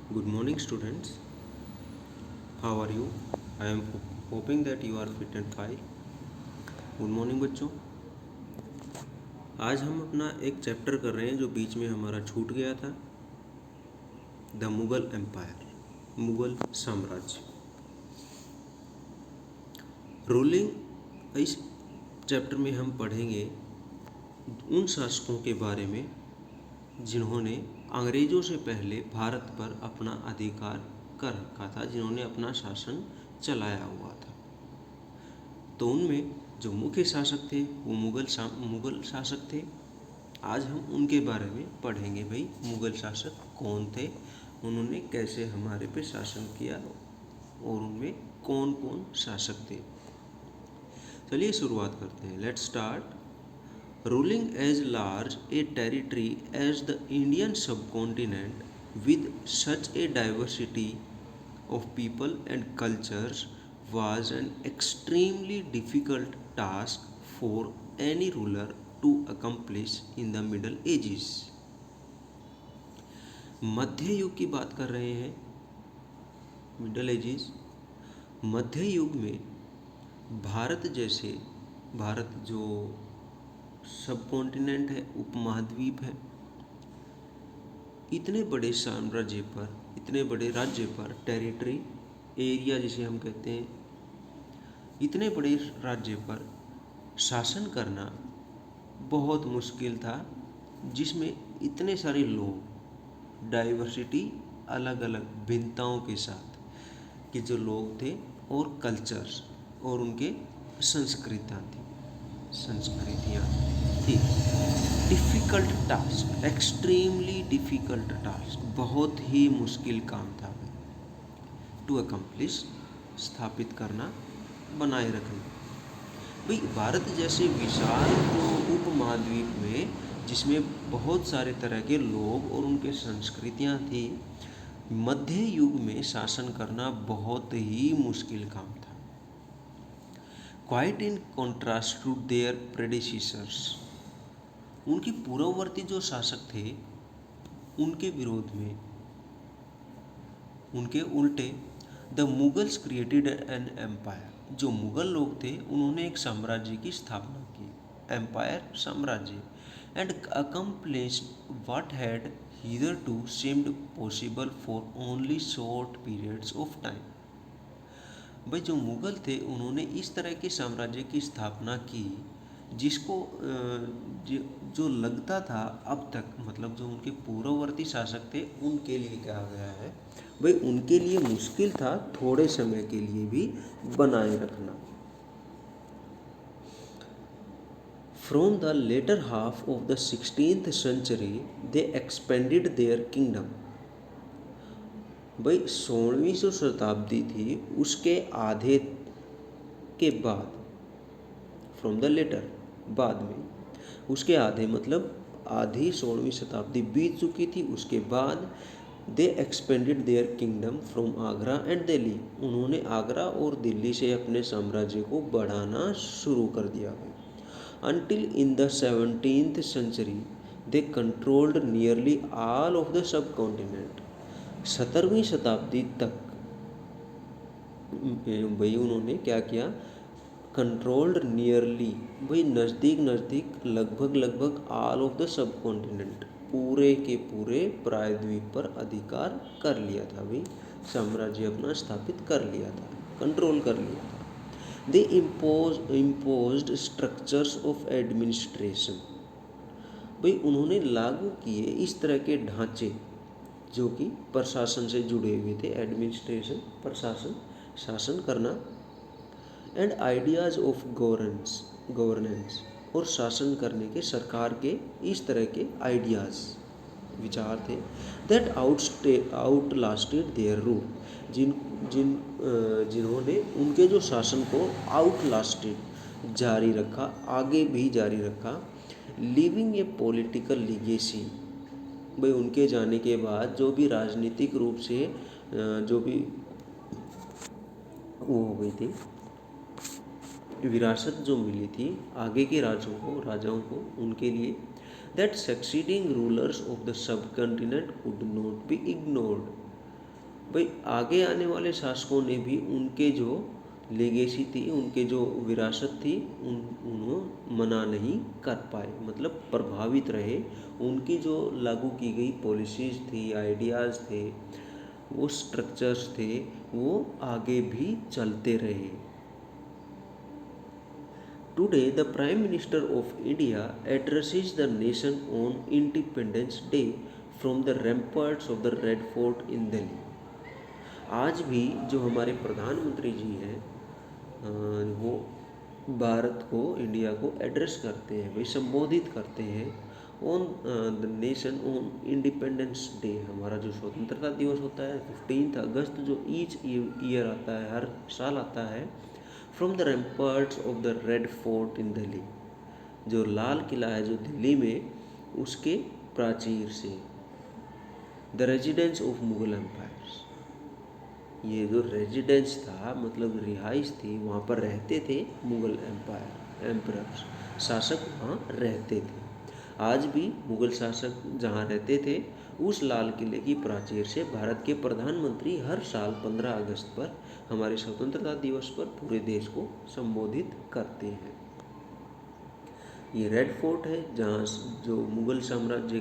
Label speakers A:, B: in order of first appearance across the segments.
A: Good morning, students. How are you? I am hoping that you are fit and fine. Good morning बच्चों। आज हम अपना एक chapter कर रहे हैं जो बीच में हमारा छूट गया था, द मुगल एम्पायर, मुगल साम्राज्य। रूलिंग, इस चैप्टर में हम पढ़ेंगे उन शासकों के बारे में जिन्होंने अंग्रेज़ों से पहले भारत पर अपना अधिकार कर रखा था, जिन्होंने अपना शासन चलाया हुआ था। तो उनमें जो मुख्य शासक थे वो मुगल शासक थे। आज हम उनके बारे में पढ़ेंगे। भाई, मुगल शासक कौन थे, उन्होंने कैसे हमारे पे शासन किया और उनमें कौन कौन शासक थे। चलिए शुरुआत करते हैं। Let's start. Ruling as large a territory as the Indian subcontinent with such a diversity of people and cultures was an extremely difficult task for any ruler to accomplish in the Middle Ages. मध्य युग की बात कर रहे हैं, middle edges. मध्य युग में भारत जो सब कॉन्टिनेंट है, उपमहाद्वीप है, इतने बड़े साम्राज्य पर, इतने बड़े राज्य पर, टेरिटरी एरिया जिसे हम कहते हैं, इतने बड़े राज्य पर शासन करना बहुत मुश्किल था, जिसमें इतने सारे लोग, डाइवर्सिटी, अलग अलग भिन्नताओं के साथ कि जो लोग थे, और कल्चर्स और उनके संस्कृतियाँ थी। Difficult task, extremely difficult task, बहुत ही मुश्किल काम था। टू अकम्प्लिश, स्थापित करना, बनाए रखना। भाई, भारत जैसे विशाल उपमहाद्वीप में, जिसमें बहुत सारे तरह के लोग और उनके संस्कृतियाँ थी, मध्य युग में शासन करना बहुत ही मुश्किल काम था। Quite in contrast to their predecessors, उनके पूर्ववर्ती जो शासक थे उनके विरोध में, उनके उल्टे, the Mughals created an empire, जो मुगल लोग थे उन्होंने एक साम्राज्य की स्थापना की, एम्पायर, साम्राज्य, and accomplished what had hitherto seemed possible for only short periods of time. भाई, जो मुगल थे उन्होंने इस तरह के साम्राज्य की स्थापना की जिसको जो लगता था अब तक, मतलब जो उनके पूर्ववर्ती शासक थे उनके लिए कहा गया है, भाई उनके लिए मुश्किल था थोड़े समय के लिए भी बनाए रखना। From the latter half of the 16th century they expanded their kingdom. भाई, 16वीं शताब्दी थी, उसके आधे के बाद, फ्रॉम द लेटर, बाद में, उसके आधे मतलब आधी 16वीं शताब्दी बीत चुकी थी, उसके बाद they expanded their kingdom from Agra and Delhi, उन्होंने आगरा और दिल्ली से अपने साम्राज्य को बढ़ाना शुरू कर दिया। Until in the 17th century they controlled nearly all of the subcontinent. 17वीं शताब्दी तक भाई उन्होंने क्या किया, कंट्रोल्ड नियरली, भाई नज़दीक लगभग ऑल ऑफ द सब कॉन्टिनेंट, पूरे के पूरे प्रायद्वीप पर अधिकार कर लिया था। भाई, साम्राज्य अपना स्थापित कर लिया था, कंट्रोल कर लिया था। दे इम्पोज्ड स्ट्रक्चर्स ऑफ एडमिनिस्ट्रेशन, भाई उन्होंने लागू किए इस तरह के ढांचे जो कि प्रशासन से जुड़े हुए थे। एडमिनिस्ट्रेशन, प्रशासन, शासन करना, एंड आइडियाज़ ऑफ गवर्नेंस, और शासन करने के, सरकार के इस तरह के आइडियाज़, विचार थे, दैट आउटलास्टेड देयर रूल, जिन्होंने उनके जो शासन को आउटलास्टेड, जारी रखा, आगे भी जारी रखा। लिविंग ए पॉलिटिकल लीगेसी, भाई उनके जाने के बाद जो भी राजनीतिक रूप से जो भी वो हो गई थी, विरासत जो मिली थी आगे के राजाओं को, उनके लिए, that succeeding rulers of the सब continent could not be ignored, भाई आगे आने वाले शासकों ने भी उनके जो लेगेसी थी, उनके जो विरासत थी, उन्होंने मना नहीं कर पाए, मतलब प्रभावित रहे। उनकी जो लागू की गई पॉलिसीज़ थी, आइडियाज़ थे, वो स्ट्रक्चर्स थे, वो आगे भी चलते रहे। Today, the Prime Minister of India addresses the nation on Independence Day from the ramparts of the Red Fort in Delhi. आज भी जो हमारे प्रधानमंत्री जी हैं वो भारत को, इंडिया को एड्रेस करते हैं, वे संबोधित करते हैं on the nation on independence day. हमारा जो स्वतंत्रता दिवस होता है 15 अगस्त, जो ईच ईयर आता है, हर साल आता है, from the ramparts of the red fort in Delhi, जो लाल किला है जो दिल्ली में, उसके प्राचीर से, the residence of Mughal empires. ये जो रेजिडेंस था, मतलब रिहाइश थी, वहाँ पर रहते थे मुगल एम्पायर्स, शासक वहाँ रहते थे। आज भी मुगल शासक जहाँ रहते थे, उस लाल किले की प्राचीर से भारत के प्रधानमंत्री हर साल 15 अगस्त पर, हमारे स्वतंत्रता दिवस पर, पूरे देश को संबोधित करते हैं। ये रेड फोर्ट है जहाँ जो मुगल साम्राज्य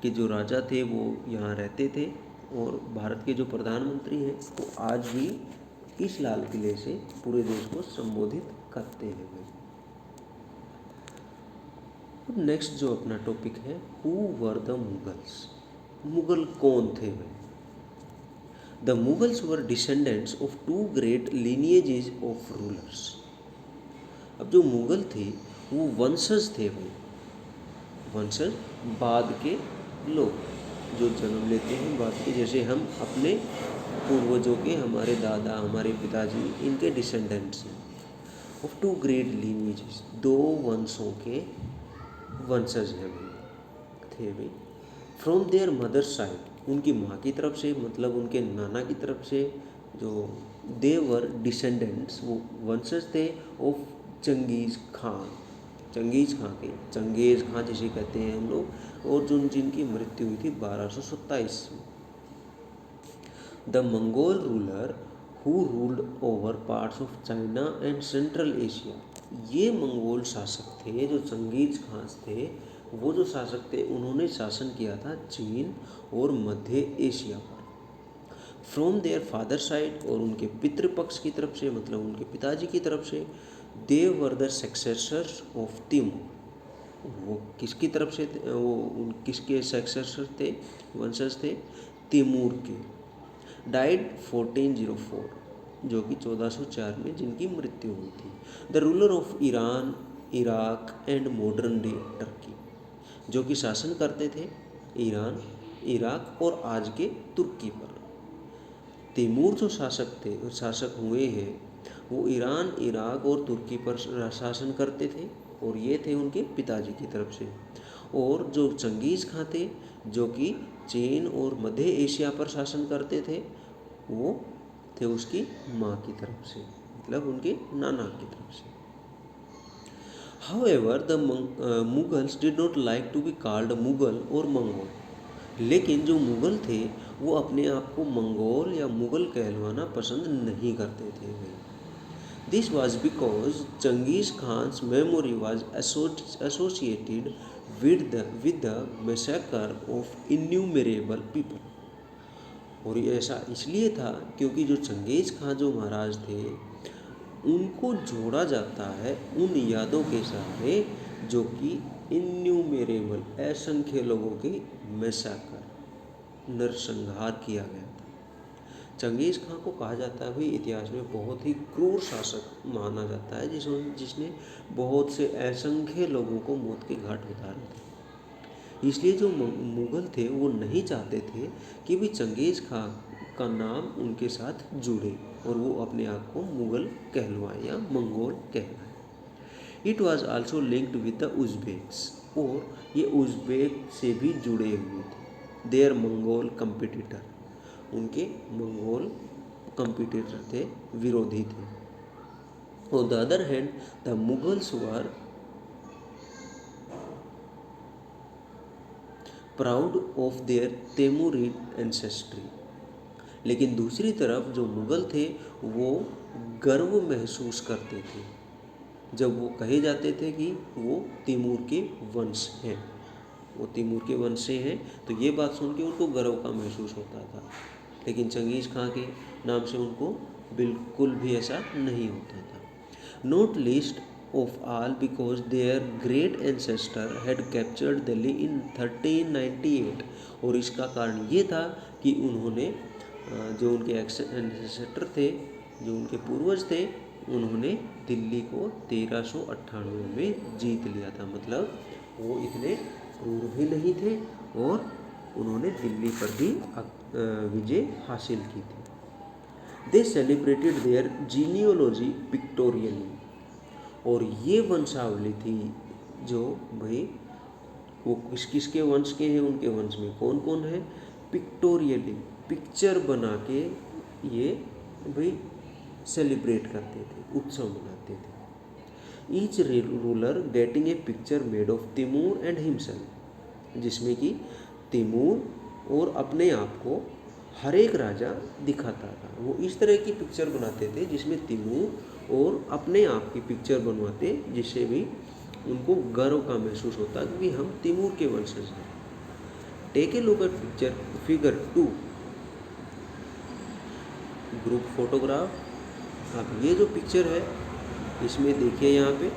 A: के जो राजा थे वो यहाँ रहते थे, और भारत के जो प्रधानमंत्री हैं वो आज भी इस लाल किले से पूरे देश को संबोधित करते हैं। अब नेक्स्ट जो अपना टॉपिक है, who were the Mughals. Mughal कौन थे भाई? The Mughals were descendants of two great lineages of rulers. अब जो मुगल थे वो वंशज थे भाई, वंशज बाद के लोग जो जन्म लेते हैं बाद के, जैसे हम अपने पूर्वजों के, हमारे दादा, हमारे पिताजी, इनके डिसेंडेंट्स हैं। ऑफ टू ग्रेट lineages, दो वंशों के वंशज हैं भाई, थे भाई। फ्रॉम देयर मदर साइड, उनकी माँ की तरफ से, मतलब उनके नाना की तरफ से, जो देवर डिसेंडेंट्स, वो वंशज थे ऑफ चंगेज़ खान, चंगेज़ खां के, चंगेज़ खां जिसे कहते हैं हम लोग, और जो जिनकी मृत्यु हुई थी 1227 में। The Mongol ruler who ruled over parts of China and central Asia. ये मंगोल शासक थे जो चंगेज़ खान थे, वो जो शासक थे उन्होंने शासन किया था चीन और मध्य एशिया पर। फ्रॉम देयर फादर साइड, और उनके पितृपक्ष की तरफ से, मतलब उनके पिताजी की तरफ से, they were the successors of Timur. वो किसकी तरफ से थे? वो किसके सक्सेसर थे, वंशज थे? तिमूर के। डाइड 1404, जो कि 1404 में जिनकी मृत्यु हुई थी। The ruler of Iran, Iraq and modern day Turkey, जो कि शासन करते थे ईरान, इराक और आज के तुर्की पर। तैमूर जो शासक हुए हैं, वो ईरान, इराक और तुर्की पर शासन करते थे, और ये थे उनके पिताजी की तरफ से। और जो चंगेज़ खां थे, जो कि चीन और मध्य एशिया पर शासन करते थे, वो थे उसकी माँ की तरफ से, मतलब उनके नाना की तरफ से। However, the Mughals did not like to be called Mughal और मंगोल। लेकिन जो मुगल थे वो अपने आप को मंगोल या मुगल कहलवाना पसंद नहीं करते थे। This was because Genghis Khan's memory was associated with the massacre of innumerable people. और ये ऐसा इसलिए था क्योंकि जो चंगेज़ खां जो महाराज थे, उनको जोड़ा जाता है उन यादों के सहारे जो कि इन्यूमरेबल, असंख्य लोगों के मैसेकर, नरसंहार किया गया था। चंगेज़ खां को कहा जाता है भाई इतिहास में बहुत ही क्रूर शासक माना जाता है, जिसने बहुत से असंख्य लोगों को मौत के घाट उतारे थे। इसलिए जो मुगल थे वो नहीं चाहते थे कि भी चंगेज़ खां का नाम उनके साथ जुड़े और वो अपने आप को मुगल कहलवाएं या मंगोल कहलाएं। It was also linked with the Uzbeks, और ये उज़्बेक से भी जुड़े हुए थे। देयर मंगोल कंपिटिटर, उनके मंगोल कंपिटिटर थे, विरोधी थे। On the other hand the Mughals were proud of their Timurid ancestry. लेकिन दूसरी तरफ जो मुग़ल थे वो गर्व महसूस करते थे जब वो कहे जाते थे कि वो तैमूर के वंश हैं, वो तैमूर के वंश से हैं, तो ये बात सुन के उनको गर्व का महसूस होता था। लेकिन चंगेज़ खां के नाम से उनको बिल्कुल भी ऐसा नहीं होता था। Not least of all because their great ancestor had captured Delhi in 1398, और इसका कारण ये था कि उन्होंने जो उनके एंसेस्टर थे, जो उनके पूर्वज थे, उन्होंने दिल्ली को 1398 में जीत लिया था। मतलब वो इतने क्रूर भी नहीं थे और उन्होंने दिल्ली पर भी विजय हासिल की थी। दे सेलिब्रेटेड देयर जीनियोलॉजी पिक्टोरियली, और ये वंशावली थी जो भाई वो किस किस के वंश के हैं, उनके वंश में कौन कौन है, पिक्टोरियली पिक्चर बना के ये भाई सेलिब्रेट करते थे, उत्सव मनाते थे। Each ruler getting a picture made of Timur and himself, जिसमें कि तैमूर और अपने आप को हर एक राजा दिखाता था। वो इस तरह की पिक्चर बनाते थे जिसमें तैमूर और अपने आप की पिक्चर बनवाते, जिससे भी उनको गर्व का महसूस होता कि हम तैमूर के वंशज हैं। Take a look at picture figure 2, group photograph. अब ये जो पिक्चर है इसमें देखिए यहाँ पे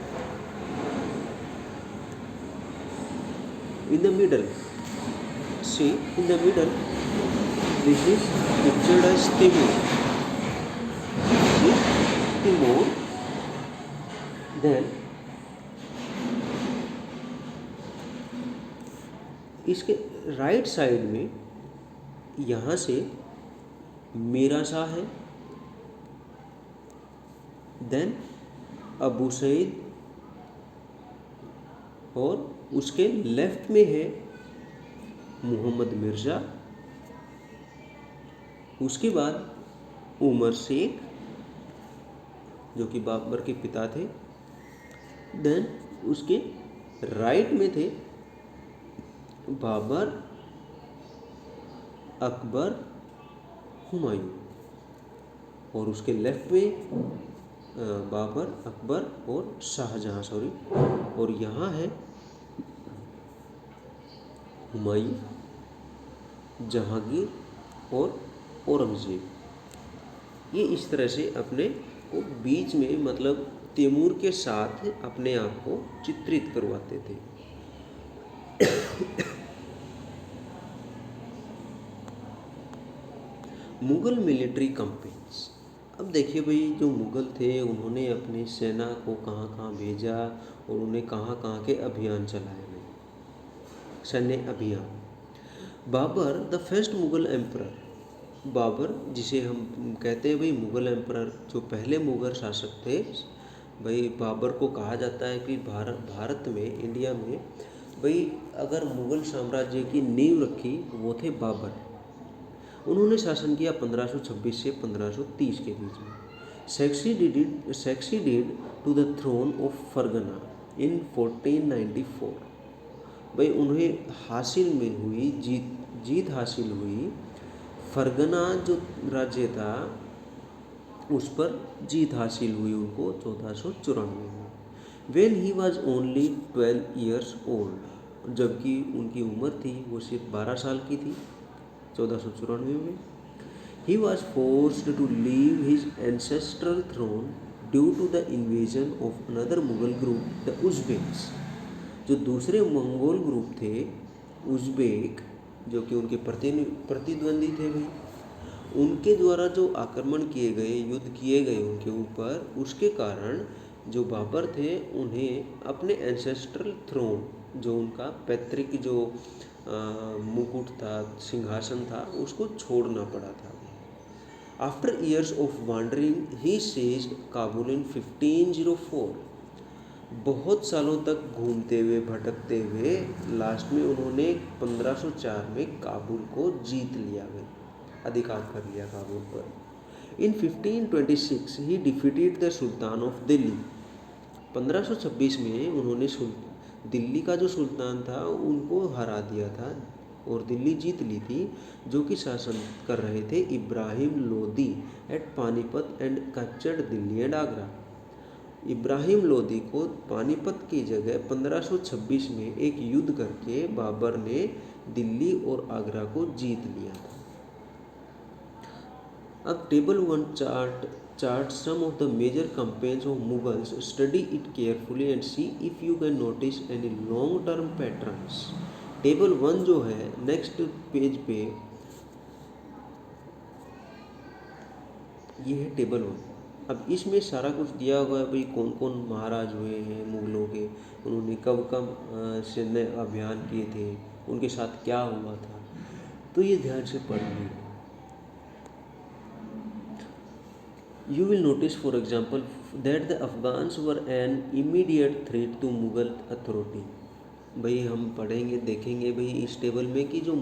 A: in the middle, see in the middle this is pictured as Timur, Timur. Then इसके राइट साइड में यहाँ से मीरा शाह है, देन अबू सईद, और उसके लेफ्ट में है मोहम्मद मिर्ज़ा, उसके बाद उमर शेख जो कि बाबर के पिता थे, देन उसके राइट में थे बाबर, अकबर, हुमायूं, और उसके लेफ्ट में बाबर, अकबर और शाहजहां, और यहाँ है हुमायूं, जहांगीर और औरंगज़ेब। ये इस तरह से अपने को बीच में, मतलब तैमूर के साथ अपने आप को चित्रित करवाते थे। Mughal military campaigns. अब देखिए भाई, जो मुग़ल थे उन्होंने अपनी सेना को कहाँ कहाँ भेजा और उन्हें कहाँ कहाँ के अभियान चलाए गए, सैन्य अभियान। Babur the first Mughal emperor, Babur जिसे हम कहते हैं भाई मुग़ल एम्परर, जो पहले मुग़ल शासक थे भाई, बाबर को कहा जाता है कि भारत में, इंडिया में भाई अगर मुग़ल साम्राज्य की नींव रखी वो थे बाबर। उन्होंने शासन किया 1526 से 1530 के बीच में। Succeeded to the throne of Fergana in 1494। भाई उन्हें हासिल में हुई जीत हासिल हुई, फरगना जो राज्य था उस पर जीत हासिल हुई उनको 1494 में। When he was only 12 years old, जबकि उनकी उम्र थी वो सिर्फ 12 साल की थी 1494 में। He was forced to leave his ancestral throne due to the invasion of another Mughal group, the Uzbeks. जो दूसरे मंगोल ग्रुप थे उज़्बेक, जो कि उनके प्रतिद्वंदी थे भाई, उनके द्वारा जो आक्रमण किए गए, युद्ध किए गए उनके ऊपर, उसके कारण जो बाबर थे उन्हें अपने एंसेस्ट्रल थ्रोन, जो उनका पैतृक जो मुकुट था, सिंहासन था, उसको छोड़ना पड़ा था। After years of wandering he seized Kabul in 1504। बहुत सालों तक घूमते हुए, भटकते हुए, लास्ट में उन्होंने 1504 में काबुल को जीत लिया, अधिकार कर लिया काबुल पर। इन 1526 ही defeated the sultan of Delhi. 1526 में उन्होंने दिल्ली का जो सुल्तान था उनको हरा दिया था, और दिल्ली जीत ली थी, जो कि शासन कर रहे थे Ibrahim Lodi at Panipat and captured Delhi and Agra. Ibrahim Lodi को पानीपत की जगह 1526 में एक युद्ध करके बाबर ने दिल्ली और आगरा को जीत लिया था। अब table 1 chart some of the major campaigns of Mughals. Study it carefully and see if you can notice any long term patterns. Table 1 जो है नेक्स्ट पेज पे, ये है टेबल 1। अब इसमें सारा कुछ दिया हुआ है भाई, कौन कौन महाराज हुए हैं मुगलों के, उन्होंने कब कब सैन्य अभियान किए थे, उनके साथ क्या हुआ था, तो ये ध्यान से पढ़िए। You will notice, for example, that the Afghans were an immediate threat to Mughal authority. भाई हम पढ़ेंगे देखेंगे भाई इस टेबल में कि जो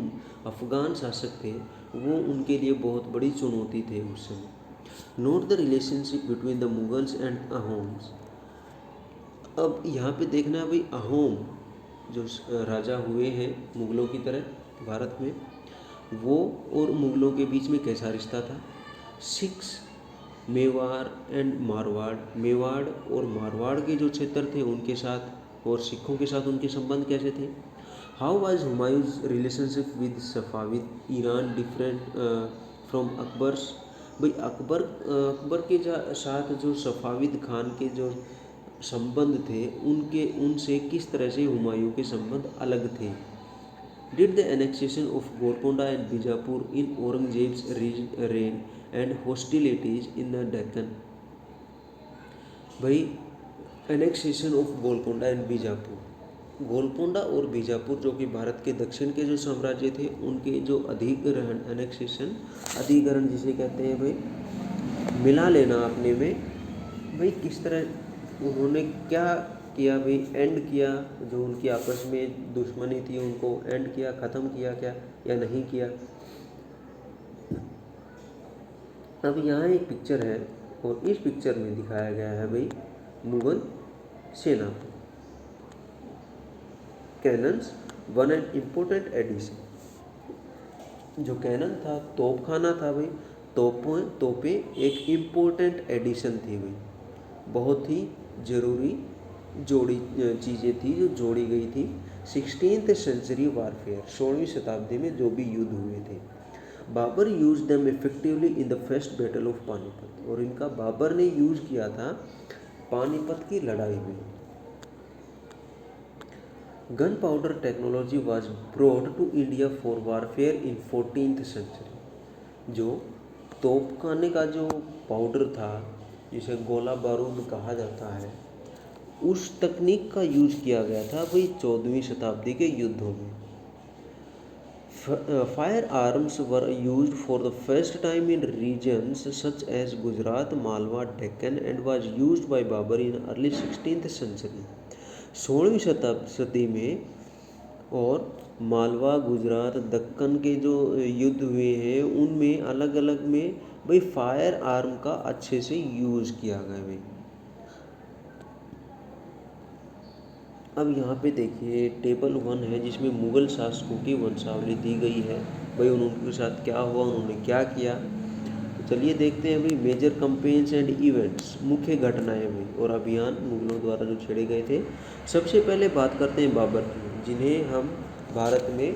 A: अफ़गान शासक थे वो उनके लिए बहुत बड़ी चुनौती थे उस समय। Note the relationship between the Mughals and Ahoms. अब यहाँ पे देखना है भाई, अहोम जो राजा हुए हैं मुग़लों की तरह भारत में, वो और मुग़लों के बीच में कैसा रिश्ता था। सिक्स मेवाड़ एंड मारवाड़, मेवाड़ और मारवाड़ के जो क्षेत्र थे उनके साथ और सिखों के साथ उनके संबंध कैसे थे। How was Humayun's relationship with Safavid Iran different from Akbar's. भाई अकबर के साथ जो सफाविद खान के जो संबंध थे उनसे किस तरह से हुमायूं के संबंध अलग थे। Did the annexation of Golconda and Bijapur in Aurangzeb's reign and hostilities in the Deccan। भाई annexation of Golconda and Bijapur, Golconda और बीजापुर जो कि भारत के दक्षिण के जो साम्राज्य थे उनके जो अधिग्रहण, एनेक्सेशन अधिग्रहण जिसे कहते हैं भाई, मिला लेना अपने में, भाई किस तरह उन्होंने क्या किया भाई, एंड किया, जो उनकी आपस में दुश्मनी थी उनको एंड किया, ख़त्म किया क्या या नहीं किया। अब यहाँ एक पिक्चर है और इस पिक्चर में दिखाया गया है भाई मुगल सेना। Cannons one an important addition. जो कैनन था, तोपखाना था भाई, तोपें एक इम्पोर्टेंट एडिशन थी भाई, बहुत ही ज़रूरी जोड़ी चीज़ें थी जो जोड़ी गई थी 16th सेंचुरी वारफेयर, 16वीं शताब्दी में जो भी युद्ध हुए थे। Babur use them effectively in the first battle of Panipat, और इनका बाबर ने यूज किया था पानीपत की लड़ाई में। Gunpowder technology was brought to India for warfare in 14th century. जो तोपखाने का जो पाउडर था जिसे गोला बारूद कहा जाता है, उस तकनीक का यूज किया गया था भाई 14वीं शताब्दी के युद्धों में। Firearms were used for the first time in regions such as Gujarat, Malwa, Deccan and was used by Babur in early 16th century. 16वीं शताब्दी में और मालवा, गुजरात, दक्कन के जो युद्ध हुए हैं उनमें अलग अलग में भाई फायर आर्म का अच्छे से यूज़ किया गया भाई। अब यहाँ पे देखिए टेबल 1 है जिसमें मुग़ल शासकों की वंशावली दी गई है भाई, उनके साथ क्या हुआ, उन्होंने क्या किया। तो चलिए देखते हैं भाई मेजर कैंपेन्स एंड इवेंट्स, मुख्य घटनाएं भाई और अभियान मुग़लों द्वारा जो छेड़े गए थे। सबसे पहले बात करते हैं बाबर की, जिन्हें हम भारत में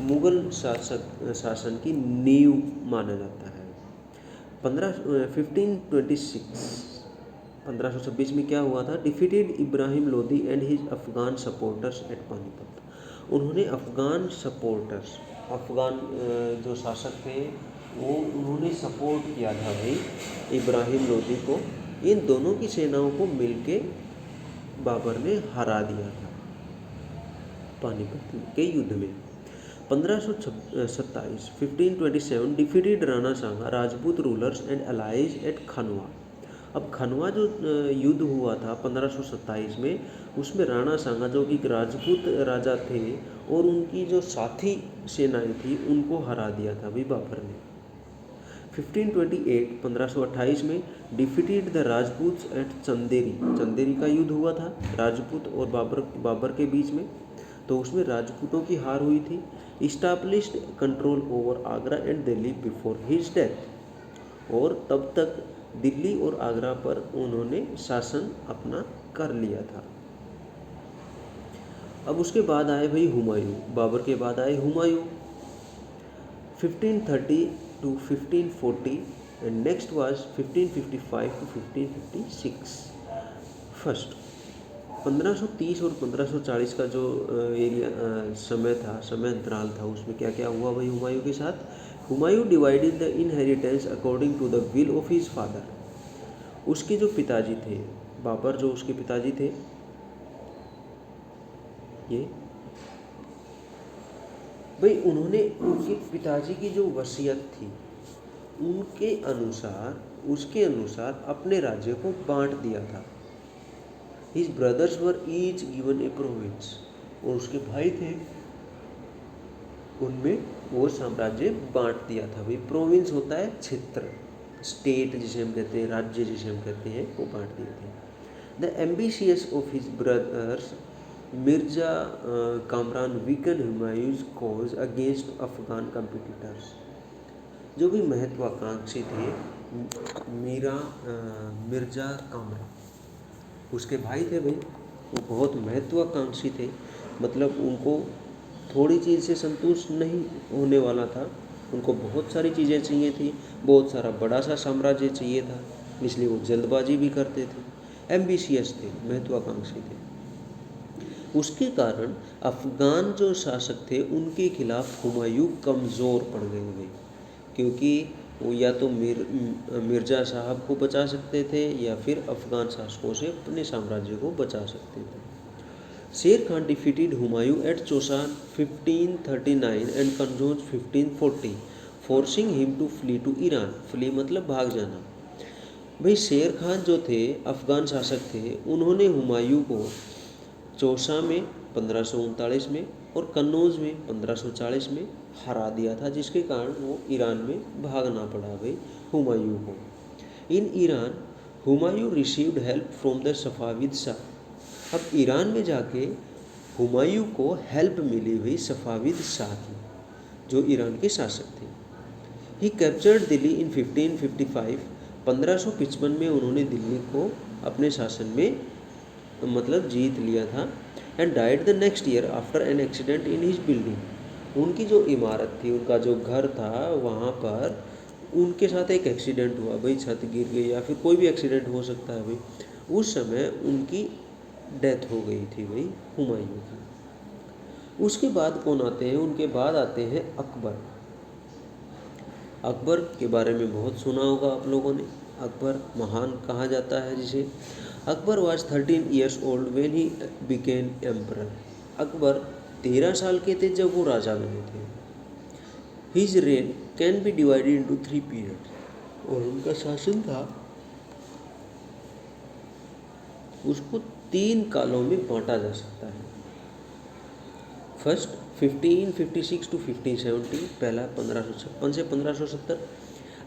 A: मुग़ल शासन की नींव माना जाता है। 1526 में क्या हुआ था। Defeated Ibrahim Lodi and his Afghan supporters at Panipat. उन्होंने अफगान सपोर्टर्स, अफगान जो शासक थे वो उन्होंने सपोर्ट किया था भाई इब्राहिम लोदी को। इन दोनों की सेनाओं को मिलके बाबर ने हरा दिया था पानीपत के युद्ध में। 1527 defeated Rana Sanga Rajput rulers and allies at Khanwa. अब खनवा जो युद्ध हुआ था 1527 में, उसमें राणा सांगा जो कि राजपूत राजा थे और उनकी जो साथी सेनाएं थी उनको हरा दिया था भाई बाबर ने। 1528 में defeated the Rajput at Chanderi का युद्ध हुआ था राजपूत और बाबर के बीच में, तो उसमें राजपूतों की हार हुई थी। Established control over Agra and Delhi before his death, और तब तक दिल्ली और आगरा पर उन्होंने शासन अपना कर लिया था। अब उसके बाद आए भाई हुमायूं, बाबर के बाद आए Humayun 1530 to 1540 and next was 1555 to 1556। First 1530 और 1540 का जो समय था, समय अंतराल था, उसमें क्या क्या हुआ भाई हुमायूं के साथ। Humayun divided the inheritance according to the will of his father. उसके जो पिताजी थे, बाबर जो उसके पिताजी थे, ये भाई उन्होंने उनके पिताजी की जो वसीयत थी उसके अनुसार अपने राज्य को बांट दिया था। हिज ब्रदर्स वर ईच गिवन ए प्रोविंस, और उसके भाई थे, उनमें वो साम्राज्य बांट दिया था। भाई प्रोविंस होता है क्षेत्र, स्टेट जिसे हम कहते हैं, राज्य जिसे हम कहते हैं, वो बांट दिए थे। The ambitious of his brothers Mirza Kamran weaken Humayun's cause against Afghan competitors. जो भी महत्वाकांक्षी थे, मिर्जा कामरान, उसके भाई थे भाई, वो बहुत महत्वाकांक्षी थे, मतलब उनको थोड़ी चीज़ से संतुष्ट नहीं होने वाला था, उनको बहुत सारी चीज़ें चाहिए थी, बहुत सारा बड़ा सा साम्राज्य चाहिए था, इसलिए वो जल्दबाजी भी करते थे, एम्बिशियस थे, महत्वाकांक्षी थे। उसके कारण अफगान जो शासक थे उनके खिलाफ हुमायूं कमज़ोर पड़ गए भाई, क्योंकि वो या तो मिर्ज़ा साहब को बचा सकते थे या फिर अफगान शासकों से अपने साम्राज्य को बचा सकते थे। Sher Khan defeated Humayun at Chausa 1539 and Kannauj 1540, forcing him to flee to Iran. Flee मतलब भाग जाना। भाई शेर खान जो थे, अफगान शासक थे, उन्होंने हुमायूं को चौसा में 1539 में और कन्नौज में 1540 में हरा दिया था, जिसके कारण वो ईरान में भागना पड़ा भाई हुमायूं को। In Iran Humayun received help from the Safavid Shah. अब ईरान में जाके हुमायूं को हेल्प मिली हुई सफाविद शाह की, जो ईरान के शासक थे। ही कैप्चर्ड दिल्ली इन 1555। 1555 में उन्होंने दिल्ली को अपने शासन में मतलब जीत लिया था। And died the next year after an accident in his building. उनकी जो इमारत थी, उनका जो घर था, वहाँ पर उनके साथ एक एक्सीडेंट हुआ भाई, छत गिर गई या फिर कोई भी एक्सीडेंट हो सकता है भाई, उस समय उनकी डेथ हो गई थी भाई हुमायूं की। उसके बाद कौन आते हैं? उनके बाद आते हैं अकबर। अकबर के बारे में बहुत सुना होगा आप लोगों ने। अकबर महान कहा जाता है जिसे। Akbar was 13 years old when he became emperor। Akbar 13 साल के थे जब वो राजा बने थे। His reign can be divided into 3 periods। और उनका शासन था, उसको 3 कालों में बांटा जा सकता है। फर्स्ट 1556 to 1570, पहला 1556 से 1570।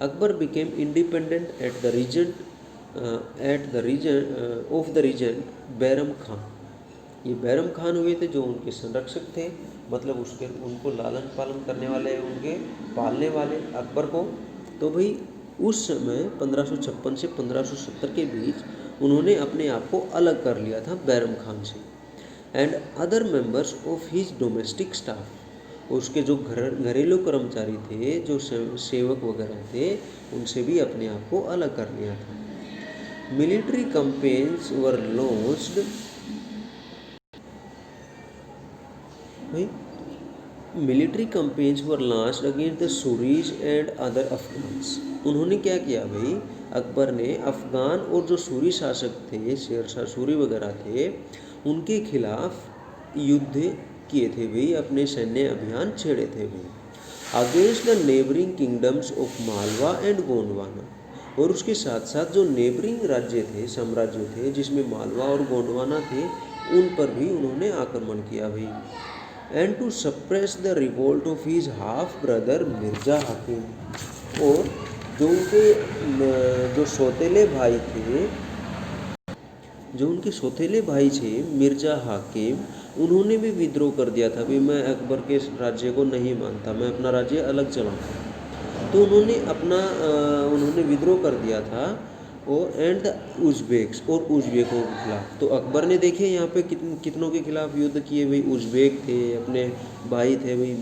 A: Akbar became independent at the reign Bairam Khan. ये बैरम खान हुए थे जो उनके संरक्षक थे, मतलब उनको लालन पालन करने वाले, उनके पालने वाले अकबर को। तो भाई उस समय 1556 से 1570 के बीच उन्होंने अपने आप को अलग कर लिया था बैरम खान से। And other members of his domestic staff, उसके जो घरेलू कर्मचारी थे, जो सेवक वगैरह थे, उनसे भी अपने आप को अलग कर लिया था। Military campaigns were launched. Military campaigns were launched against the Suri's and other Afghans. उन्होंने क्या किया भाई, अकबर ने अफगान और जो सूरी शासक थे, शेरशाह सूरी वगैरह थे, उनके खिलाफ युद्ध किए थे भाई, अपने सैन्य अभियान छेड़े थे भाई against the neighbouring kingdoms of Malwa and Gondwana. और उसके साथ साथ जो नेबरिंग राज्य थे, साम्राज्य थे, जिसमें मालवा और गोंडवाना थे, उन पर भी उन्होंने आक्रमण किया भाई। And to suppress the revolt of his half brother Mirza Hakim. और जो उनके जो सौतेले भाई थे, मिर्जा हाकिम, उन्होंने भी विद्रोह कर दिया था, भी मैं अकबर के राज्य को नहीं मानता, मैं अपना राज्य अलग चलाऊँगा। तो उन्होंने विद्रोह कर दिया था। और एंड द उज़्बेक्स, और उज़्बेकों के खिलाफ। तो अकबर ने देखिए यहाँ पे कितनों के खिलाफ युद्ध किए भाई। उज़्बेक थे, अपने भाई थे भाई,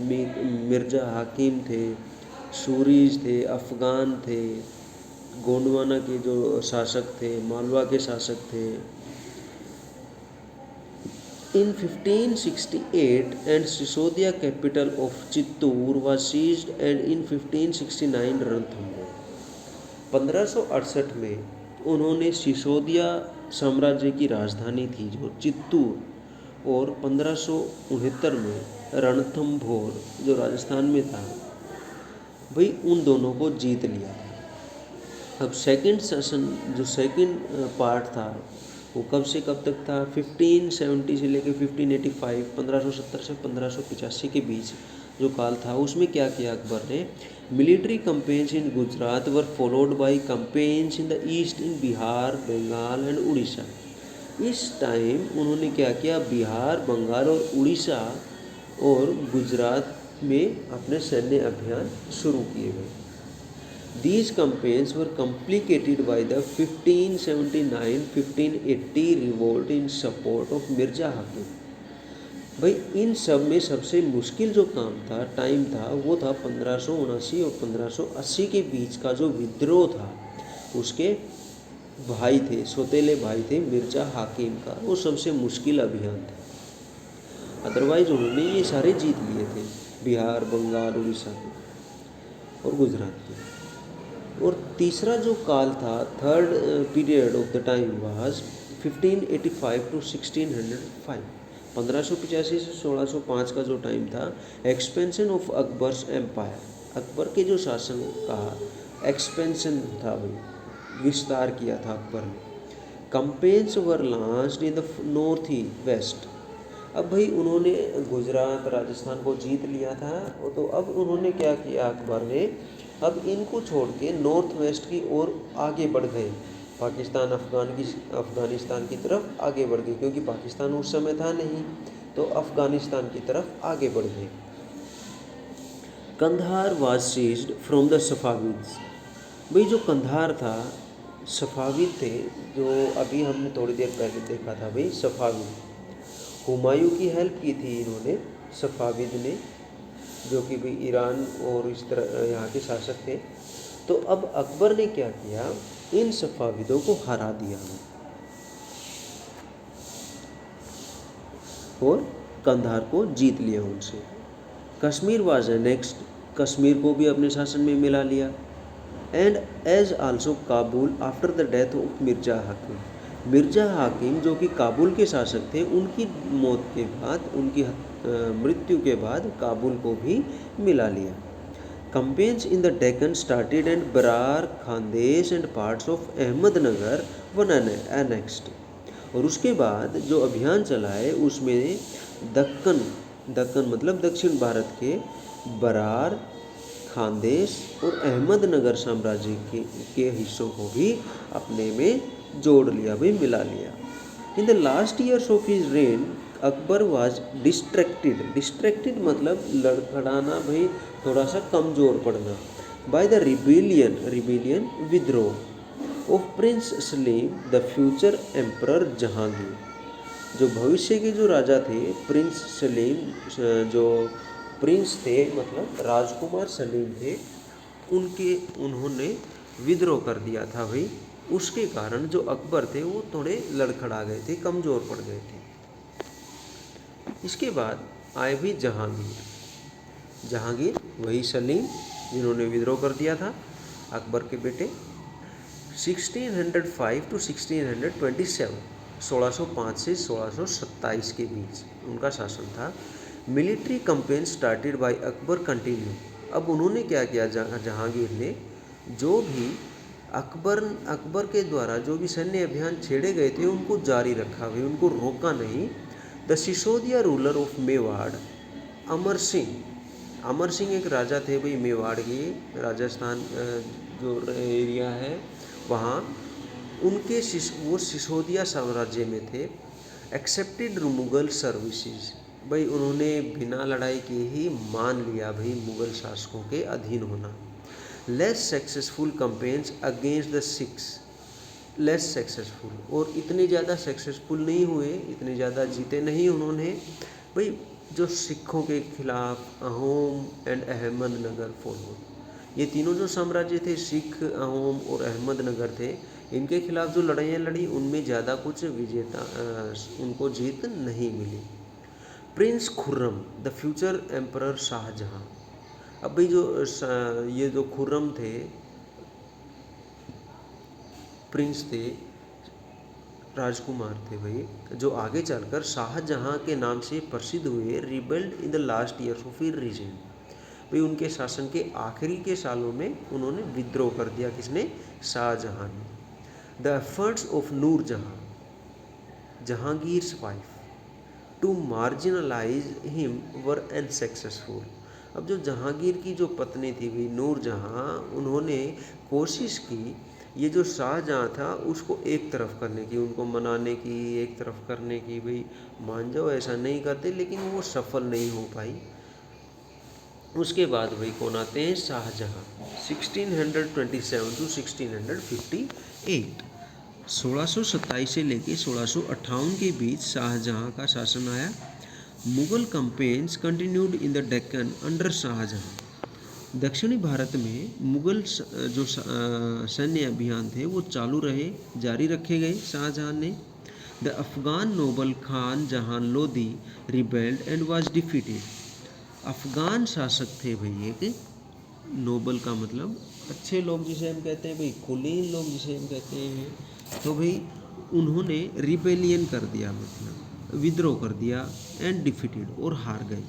A: मिर्ज़ा हाकिम थे, सूरीज थे, अफ़गान थे, गोंडवाना के जो शासक थे, मालवा के शासक थे। In 1568 and Sisodia capital of Chittoor was seized and in 1569 Ranthambore. 1568 में उन्होंने सिसोदिया साम्राज्य की राजधानी थी जो चित्तूर, और 1569 में रणथंभौर जो राजस्थान में था भाई, उन दोनों को जीत लिया। अब सेकंड सेशन जो सेकंड पार्ट था वो कब से कब तक था, 1570 से लेकर 1585, 1570 से 1585 के बीच जो काल था, उसमें क्या किया अकबर ने। Military campaigns in Gujarat were followed by campaigns in the east in Bihar, Bengal and Orissa. इस टाइम उन्होंने क्या किया, बिहार, बंगाल और उड़ीसा और गुजरात में अपने सैन्य अभियान शुरू किए गए। These campaigns were complicated by the 1579-1580 revolt in support of Mirza हाकिम। भाई इन सब में सबसे मुश्किल जो काम था, टाइम था, वो था 1579 और 1580 के बीच का जो विद्रोह था। उसके भाई थे, सौतेले भाई थे मिर्जा हाकिम का, वो सबसे मुश्किल अभियान था। अदरवाइज उन्होंने ये सारे जीत लिए थे, बिहार, बंगाल, उड़ीसा के और गुजरात के। और तीसरा जो काल था, third period of the time was 1585 to 1605। 1585 से 1605 का जो टाइम था, expansion of Akbar's empire. Akbar के जो शासन का एक्सपेंशन था भाई, विस्तार किया था अकबर ने। Campaigns were launched in the north ई वेस्ट। अब भाई उन्होंने गुजरात, राजस्थान को जीत लिया था, तो अब उन्होंने क्या किया अकबर ने, अब इनको छोड़ के नॉर्थ वेस्ट की ओर आगे बढ़ गए। पाकिस्तान, अफ़गानिस्तान की तरफ आगे बढ़ गए, क्योंकि पाकिस्तान उस समय था नहीं, तो अफ़गानिस्तान की तरफ आगे बढ़ गए। Kandahar was seized from the Safavids. भाई जो कंधार था, सफाविद थे, जो अभी हमने थोड़ी देर पहले देखा था भाई, सफाविद। हुमायूं की हेल्प की थी इन्होंने, सफाविद ने, जो कि भाई ईरान और इस तरह यहाँ के शासक थे। तो अब अकबर ने क्या किया, इन सफाविदों को हरा दिया और कंधार को जीत लिया उनसे। कश्मीर वाज नेक्स्ट, कश्मीर को भी अपने शासन में मिला लिया। And as also Kabul after the death of Mirza Hakim. Mirza हाकिम जो कि काबुल के शासक थे, उनकी मौत के बाद, उनकी मृत्यु के बाद काबुल को भी मिला लिया। Campaigns in the Deccan started and Berar, Khandesh and parts of Ahmadnagar one annexed. और उसके बाद जो अभियान चलाए उसमें दक्कन मतलब दक्षिण भारत के बरार, खानदेश और अहमदनगर साम्राज्य के हिस्सों को भी अपने में जोड़ लिया भाई, मिला लिया। इन the last years of his rain Akbar was distracted मतलब लड़खड़ाना भाई, थोड़ा सा कमज़ोर पड़ना, बाय द रिबेलियन विद्रोह of Prince Salim the future emperor Jahangir. जो भविष्य के जो राजा थे प्रिंस सलीम, जो प्रिंस थे मतलब राजकुमार सलीम थे, उन्होंने विद्रोह कर दिया था भाई। उसके कारण जो अकबर थे वो थोड़े लड़खड़ा गए थे, कमज़ोर पड़ गए थे। इसके बाद आए भी जहांगीर वही सलीम जिन्होंने विद्रोह कर दिया था, अकबर के बेटे। 1605 टू 1627, 1605 से 1627 के बीच उनका शासन था। Military campaign started by Akbar continue. अब उन्होंने क्या किया, जहांगीर ने जो भी अकबर के द्वारा जो भी सैन्य अभियान छेड़े गए थे उनको जारी रखा भाई, उनको रोका नहीं। The Sisodia ruler of Mewar, Amar Singh एक राजा थे भाई मेवाड़ के, राजस्थान जो एरिया है वहाँ, वो सिसोदिया साम्राज्य में थे। एक्सेप्टेड मुगल सर्विसेज, भाई उन्होंने बिना लड़ाई के ही मान लिया भाई मुगल शासकों के अधीन होना। Less successful campaigns against the Sikhs, less successful, और इतने ज़्यादा सक्सेसफुल नहीं हुए, इतने ज़्यादा जीते नहीं उन्होंने भाई जो सिखों के खिलाफ अहोम एंड अहमदनगर फॉलो, ये तीनों जो साम्राज्य थे, सिख, अहोम और अहमदनगर थे, इनके खिलाफ जो लड़ाइयाँ लड़ी उनमें ज़्यादा कुछ विजेता उनको जीत नहीं मिली। Prince Khurram the future emperor Shahjahan, अब भाई ये जो खुर्रम थे, प्रिंस थे, राजकुमार थे भाई, जो आगे चलकर शाहजहाँ के नाम से प्रसिद्ध हुए, rebelled in the last years of his reign, भाई उनके शासन के आखिरी के सालों में उन्होंने विद्रोह कर दिया, किसने? शाहजहाँ ने। The efforts of Nurjahan, Jahangir's wife, to marginalise him were unsuccessful, अब जो जहांगीर की जो पत्नी थी भाई नूरजहाँ, उन्होंने कोशिश की ये जो शाहजहाँ था उसको एक तरफ करने की, उनको मनाने की, एक तरफ करने की, भाई मान जाओ ऐसा नहीं करते, लेकिन वो सफल नहीं हो पाई। उसके बाद भाई कौन आते हैं? शाहजहाँ। 1627 टू 1658, 1627 से लेके 1658 के बीच शाहजहाँ का शासन आया। Mughal campaigns continued in the Deccan under Shahjahan, दक्षिणी भारत में मुगल जो सैन्य अभियान थे वो चालू रहे, जारी रखे गए शाहजहाँ ने। द अफगान नोबल खान जहान Lodi rebelled and was defeated, Afghan शासक थे भाई एक, नोबल का मतलब अच्छे लोग जिसे हम कहते हैं भाई, कुलीन लोग जिसे हम कहते हैं, तो भाई उन्होंने रिबेलियन कर दिया, मतलब विद्रोह कर दिया, एंड डिफीटेड, और हार गए।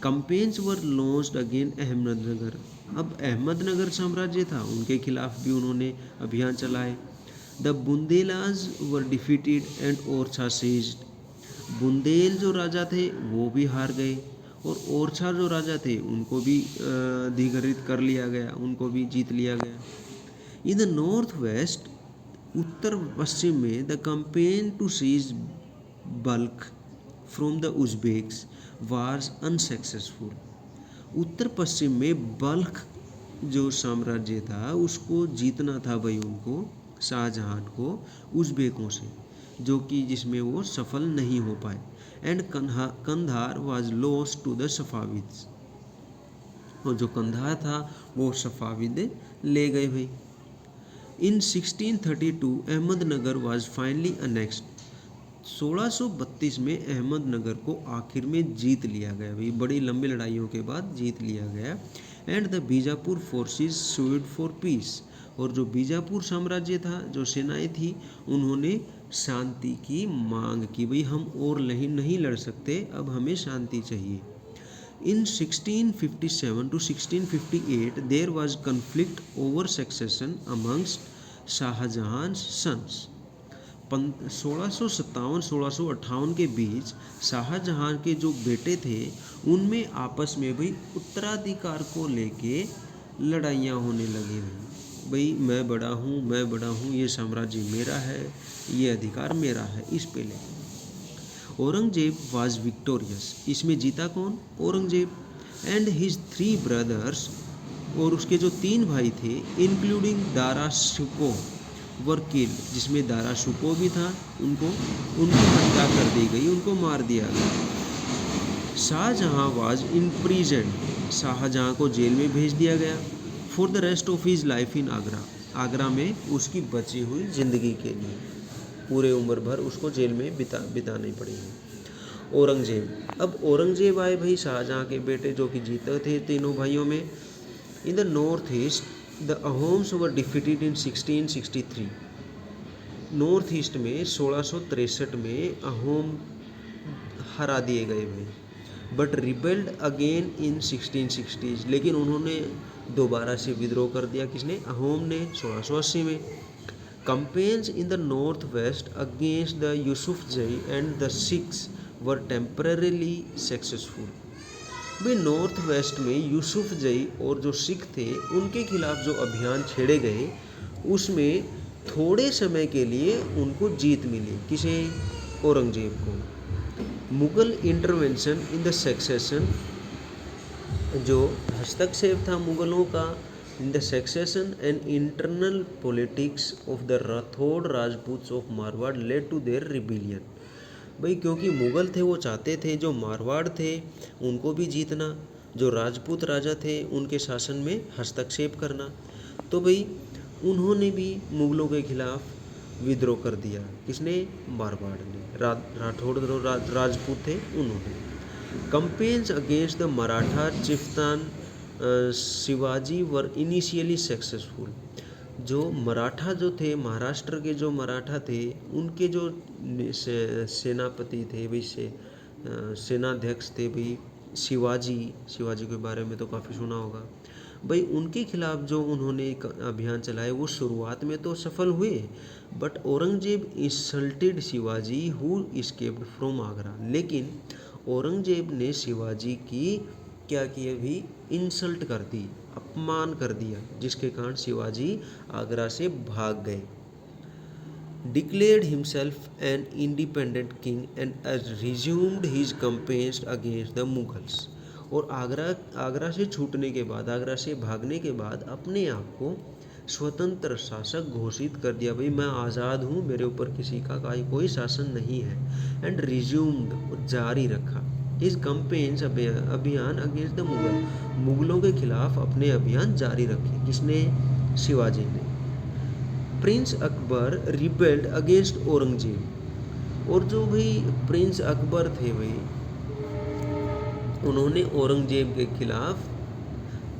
A: कैंपेन्स वर लॉन्च्ड अगेन अहमदनगर, अब अहमदनगर साम्राज्य था उनके खिलाफ भी उन्होंने अभियान चलाए। The Bundelas were defeated and Orchha seized, Bundela जो राजा थे वो भी हार गए, और ओरछा जो राजा थे उनको भी अधिग्रहित कर लिया गया, उनको भी जीत लिया गया। इन द नॉर्थ वेस्ट, उत्तर पश्चिम में, the campaign to seize Balkh from the Uzbeks was unsuccessful, उत्तर पश्चिम में बल्ख जो साम्राज्य था उसको जीतना था भाई उनको, शाहजहाँ को, उज़्बेकों से, जो कि जिसमें वो सफल नहीं हो पाए। And Kandahar was lost to the Safavids, और जो कंधार था वो सफाविद ले गए भाई। In 1632 Ahmadnagar was finally annexed, 1632 में अहमदनगर को आखिर में जीत लिया गया भाई, बड़ी लंबी लड़ाइयों के बाद जीत लिया गया। And the Bijapur forces sued for peace, और जो बीजापुर साम्राज्य था, जो सेनाएं थी, उन्होंने शांति की मांग की, भाई हम और नहीं लड़ सकते, अब हमें शांति चाहिए। In 1657 to 1658 there was conflict over succession amongst Shahjahan sons, 1657-1658 के बीच शाहजहाँ के जो बेटे थे उनमें आपस में भाई उत्तराधिकार को लेके लड़ाइयाँ होने लगी भाई, मैं बड़ा हूँ, ये साम्राज्य मेरा है, ये अधिकार मेरा है, इस पे लेके। औरंगजेब वाज विक्टोरियस, इसमें जीता कौन? औरंगजेब। एंड हिज 3 ब्रदर्स, और उसके जो 3 भाई थे, including Dara Shikoh were killed, जिसमें दारा शुको भी था, उनकी हत्या कर दी गई, उनको मार दिया गया। शाहजहाँ वाज इम्प्रिजन, शाहजहाँ को जेल में भेज दिया गया। For the rest of his life in Agra, Agra में उसकी बची हुई ज़िंदगी के लिए, पूरे उम्र भर उसको जेल में बितानी पड़ी है। औरंगजेब, अब औरंगजेब आए भाई, शाहजहाँ के बेटे, जो कि जीते थे तीनों भाइयों में। इन the north east the Ahoms were defeated in 1663, north east में 1663 में अहोम हरा दिए गए भाई, बट रिबेल्ड अगेन इन 1660, लेकिन उन्होंने दोबारा से विद्रोह कर दिया, किसने? अहोम ने, 1680 में। Campaigns in the north waste against the Yousafzai and the Sikhs were temporarily successful, भाई नॉर्थ वेस्ट में यूसुफजई और जो सिख थे उनके खिलाफ जो अभियान छेड़े गए, उसमें थोड़े समय के लिए उनको जीत मिली, किसे? औरंगजेब को। Mughal intervention in the succession, जो हस्तक्षेप था मुगलों का in the succession and internal politics of the Rathore Rajput of Marwar led to their rebellion. भाई क्योंकि मुगल थे वो चाहते थे जो मारवाड़ थे उनको भी जीतना, जो राजपूत राजा थे उनके शासन में हस्तक्षेप करना। तो भाई उन्होंने भी मुगलों के खिलाफ विद्रोह कर दिया। किसने? मारवाड़ ने। राठौड़ जो राजपूत थे उन्होंने। Campaigns against the Maratha chieftain Shivaji were initially successful. जो मराठा जो थे, महाराष्ट्र के जो मराठा थे, उनके जो सेनापति थे भाई सेनाध्यक्ष थे भाई शिवाजी के बारे में तो काफ़ी सुना होगा भाई। उनके खिलाफ जो उन्होंने एक अभियान चलाया वो शुरुआत में तो सफल हुए, but Aurangzeb insulted Shivaji who escaped from Agra. लेकिन औरंगजेब ने शिवाजी की क्या किया भी, इंसल्ट कर दी, अपमान कर दिया, जिसके कारण शिवाजी आगरा से भाग गए। declared himself an independent king and resumed his campaigns against the Mughals। और आगरा से छूटने के बाद, आगरा से भागने के बाद अपने आप को स्वतंत्र शासक घोषित कर दिया। भाई मैं आज़ाद हूँ, मेरे ऊपर किसी का कोई शासन नहीं है। एंड रिज्यूम्ड, जारी रखा, इस कंपेन्स अभियान अगेंस्ट द मुगल, मुगलों के खिलाफ अपने अभियान जारी रखे। किसने? शिवाजी ने। Prince Akbar rebelled against Aurangzeb. और जो भाई प्रिंस अकबर थे भाई, उन्होंने औरंगजेब के खिलाफ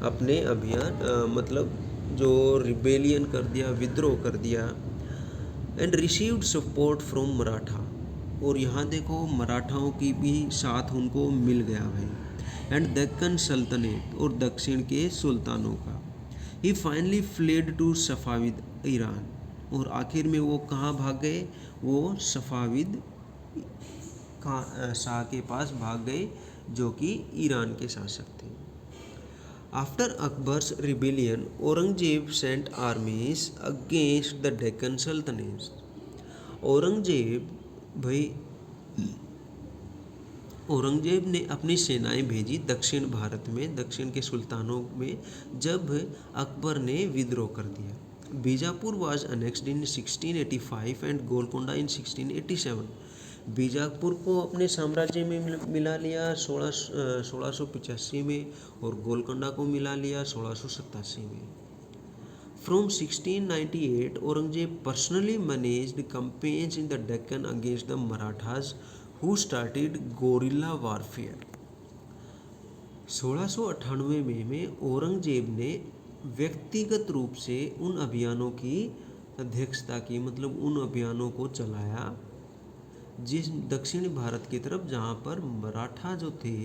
A: अपने अभियान मतलब जो रिबेलियन कर दिया, विद्रोह कर दिया। And received support from Maratha. और यहाँ देखो मराठाओं की भी साथ उनको मिल गया भाई। एंड दक्कन सल्तनत, और दक्षिण के सुल्तानों का। He finally fled to Safavid Iran. और आखिर में वो कहाँ भाग गए? वो सफाविद शाह के पास भाग गए, जो कि ईरान के शासक थे। After Akbar's rebellion Aurangzeb sent armies against the Deccan sultanate. Aurangzeb ने अपनी सेनाएं भेजी दक्षिण भारत में, दक्षिण के सुल्तानों में, जब अकबर ने विद्रोह कर दिया। Bijapur was annexed in 1685 and Golconda in 1687। Bijapur को अपने साम्राज्य में मिला लिया 1685 में, और गोलकोंडा को मिला लिया 1687 में। From 1698, Aurangzeb personally managed campaigns in the Deccan against the Marathas, who started guerrilla warfare। 1698 में औरंगजेब ने व्यक्तिगत रूप से उन अभियानों की अध्यक्षता की, मतलब उन अभियानों को चलाया जिस दक्षिणी भारत की तरफ, जहाँ पर मराठा जो थे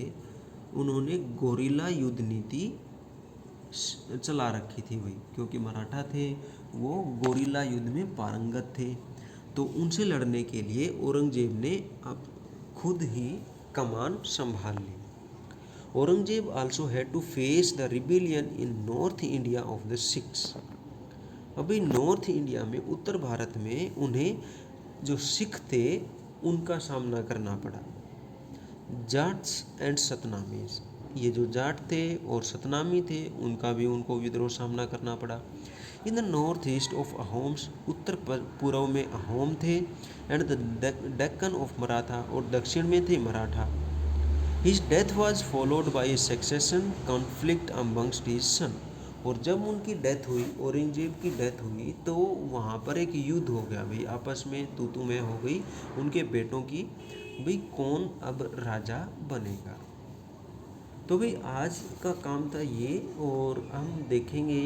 A: उन्होंने गोरिल्ला युद्ध नीति चला रखी थी भाई। क्योंकि मराठा थे वो गोरिल्ला युद्ध में पारंगत थे, तो उनसे लड़ने के लिए औरंगजेब ने अब खुद ही कमान संभाल ली। Aurangzeb also had to face the rebellion in north India of the Sikhs. अभी नॉर्थ इंडिया में, उत्तर भारत में उन्हें जो सिख थे उनका सामना करना पड़ा। जाट्स एंड सतनामीज, ये जो जाट थे और सतनामी थे उनका भी उनको विद्रोह सामना करना पड़ा। In the north east of Ahoms, उत्तर पूर्व में अहोम थे। And the Deccan of Maratha, और दक्षिण में थे Maratha. His death was followed by a succession conflict amongst his son. और जब उनकी डेथ हुई, औरंगजेब की डेथ हुई, तो वहाँ पर एक युद्ध हो गया भाई, आपस में तू मैं हो गई उनके बेटों की, भाई कौन अब राजा बनेगा। तो भाई आज का काम था ये, और हम देखेंगे।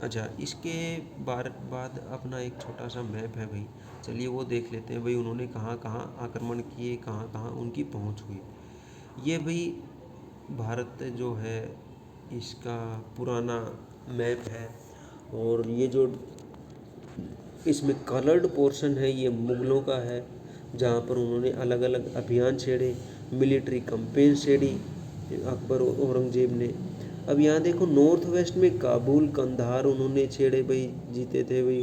A: अच्छा, इसके बाद अपना एक छोटा सा मैप है भाई, चलिए वो देख लेते हैं भाई। उन्होंने कहाँ कहाँ आक्रमण किए, कहाँ कहाँ उनकी पहुँच हुई। ये भाई भारत जो है इसका पुराना मैप है, और ये जो इसमें कलर्ड पोर्शन है ये मुगलों का है, जहाँ पर उन्होंने अलग अलग अभियान छेड़े, मिलिट्री कंपेन छेड़ी अकबर और औरंगजेब ने। अब यहाँ देखो नॉर्थ वेस्ट में काबुल, कंधार उन्होंने छेड़े भाई, जीते थे भाई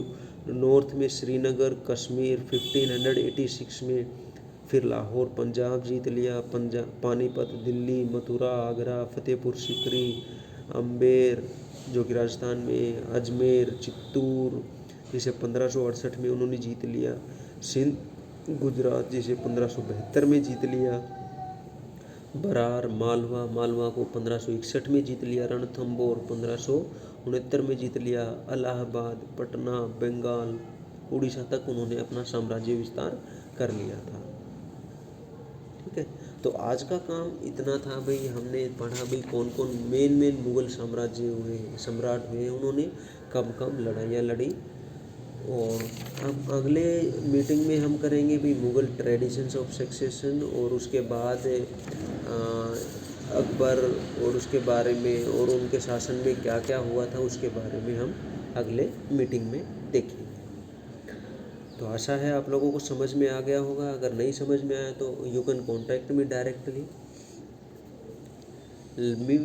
A: नॉर्थ में श्रीनगर कश्मीर 1586 में, फिर लाहौर पंजाब जीत लिया, पानीपत दिल्ली, मथुरा आगरा, फतेहपुर सीकरी, अम्बेर जो कि राजस्थान में, अजमेर, चित्तूर जिसे 1568 में उन्होंने जीत लिया, सिंध गुजरात जिसे 1572 में जीत लिया, बरार मालवा को 1561 में जीत लिया, रणथंबोर 1569 में जीत लिया, इलाहाबाद, पटना, बंगाल, उड़ीसा तक उन्होंने अपना साम्राज्य विस्तार कर लिया था। ठीक है, तो आज का काम इतना था भाई। हमने पढ़ा भाई कौन कौन मेन मुगल साम्राज्य हुए, सम्राट हुए, उन्होंने कब कब लड़ाइयाँ लड़ी। और अब अगले मीटिंग में हम करेंगे भी मुगल ट्रेडिशंस ऑफ सक्सेशन, और उसके बाद अकबर और उसके बारे में और उनके शासन में क्या क्या हुआ था उसके बारे में हम अगले मीटिंग में देखेंगे। तो आशा है आप लोगों को समझ में आ गया होगा। अगर नहीं समझ में आया तो you can contact me directly. We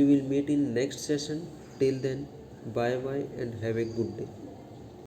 A: will meet in next session. Till then, bye bye and have a good day.